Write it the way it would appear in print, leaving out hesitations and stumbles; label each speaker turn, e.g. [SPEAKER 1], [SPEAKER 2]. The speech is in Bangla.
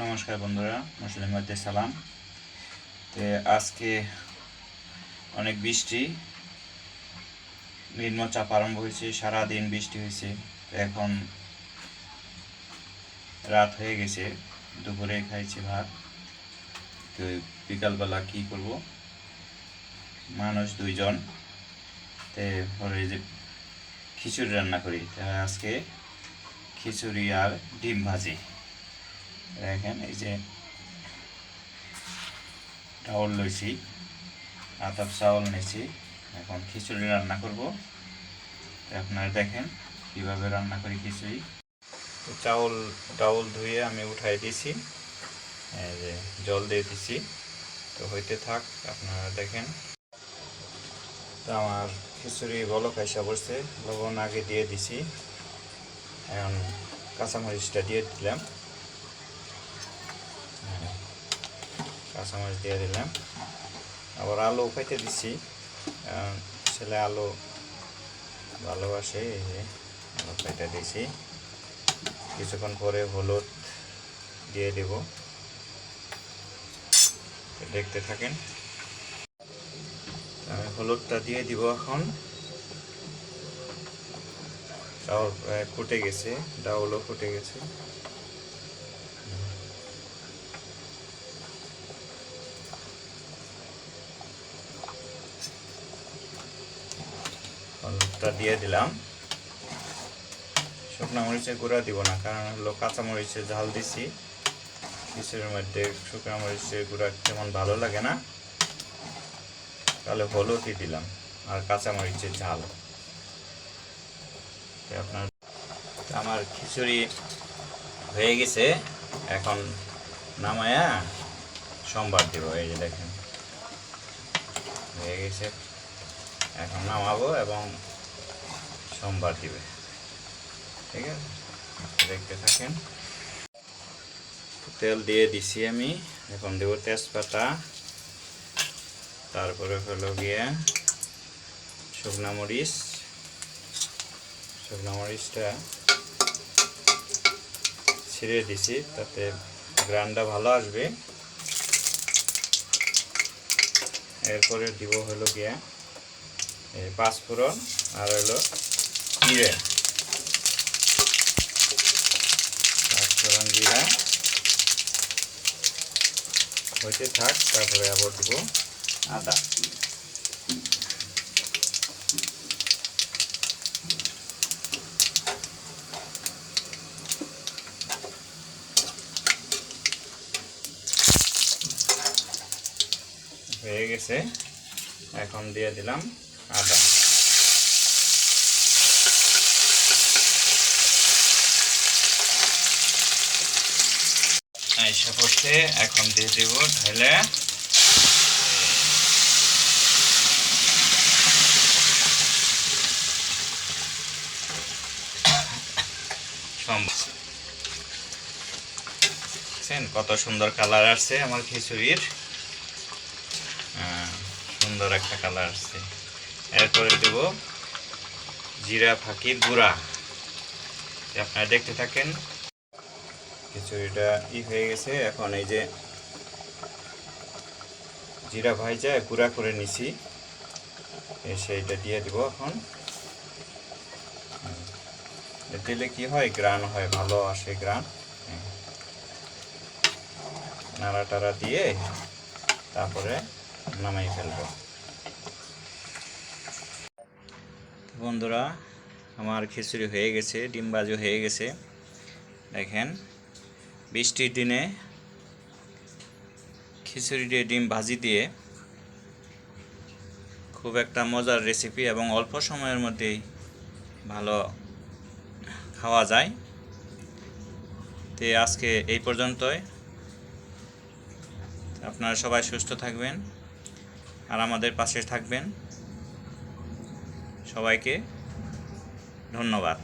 [SPEAKER 1] নমস্কার বন্ধুরা, মুসলিম মধ্যে সালাম। তো আজকে অনেক বৃষ্টি, নিম্নচাপ আরম্ভ হয়েছে, সারাদিন বৃষ্টি হয়েছে। তো এখন রাত হয়ে গেছে, দুপুরে খাইছি ভাত। তো বিকালবেলা কি করব, মানুষ দুইজন, তো পরে যে খিচুড়ি রান্না করি। আজকে খিচুড়ি আর ডিম ভাজি। দেখেন এই যে চাউল লইছি, আতপ চাউল নিয়েছি। এখন খিচুড়ি রান্না করব। আপনারা দেখেন কিভাবে রান্না করি খিচুড়ি। চাউল ধুয়ে আমি উঠাই দিয়েছি, এই যে জল দিয়ে দিছি। তো হইতে থাক, আপনারা দেখেন। তো আমার খিচুড়ি বলক আইসা পড়ছে, লবণ আগে দিয়ে দিছি। এখন কাঁচামরিচটা দিয়ে দিলাম, কাঁচামরিচ দিয়ে দিলাম। আবার আলু খাইতে দিছি, ছেলে আলু ভালোবাসে, এই যে আলু খাইতে দিছি। কিছুক্ষণ পরে হলুদ দিয়ে দেব, দেখতে থাকেন। আমি হলুদটা দিয়ে দিব এখন। চাউল ফুটে গেছে, ডাউলও ফুটে গেছে। হলুদটা দিয়ে দিলাম। শুকনো মরিচের গুঁড়া দিব না, কারণ হলো কাঁচা মরিচের ঝাল দিছি। খিচুড়ির মধ্যে শুকনো মরিচের গুঁড়া তেমন ভালো লাগে না, তাহলে হলুদই দিলাম আর কাঁচা মরিচের ঝাল। আপনার আমার খিচুড়ি হয়ে গেছে, এখন নামায়া সোমবার দিব। এই যে দেখেন হয়ে গেছে, এখন নামাবো এবং সোমবার দিবে। ঠিক আছে, দেখতে থাকেন। তেল দিয়ে দিছি আমি, এখন দেব তেজপাতা, তারপরে হলো গিয়ে শুকনো মরিচটা ছিঁড়ে দিছি, তাতে গ্রানটা ভালো আসবে। এরপরে দিব হলো গিয়ে পাঁচফোড়ন আর হলো জিরা, পাঁচফোড়ন জিরা হইতে থাক। তারপরে আবার দিব আদা। হয়ে গেছে, এখন দিয়ে দিলাম আদা। আইসা পড়ছে, এখন দিয়ে দেব ঢেলে। কত সুন্দর কালার আসছে আমার খিচুড়ির, সুন্দর একটা কালার আসছে। এরপরে দেব জিরা ফাঁকির গুঁড়া। আপনারা দেখতে থাকেন। খিচুড়িটা হয়ে গেছে, এখন এই যে জিরা ভাইজা গুঁড়া করে নিছি, সেইটা দিয়ে দিব এখন। দিলে কি হয়, গ্রান হয়, ভালো আসে গ্রান। নাড়া টাড়া দিয়ে তারপরে নামাই ফেলব। বন্ধুরা, আমার খিচুড়ি হয়ে গেছে, ডিম ভাজি হয়ে গেছে। দেখেন, বৃষ্টির দিনে খিচুড়ি দিয়ে ডিম ভাজি দিয়ে খুব একটা মজার রেসিপি, এবং অল্প সময়ের মধ্যেই ভালো খাওয়া যায়। তো আজকে এই পর্যন্তই। আপনারা সবাই সুস্থ থাকবেন আর আমাদের পাশে থাকবেন। সবাইকে ধন্যবাদ।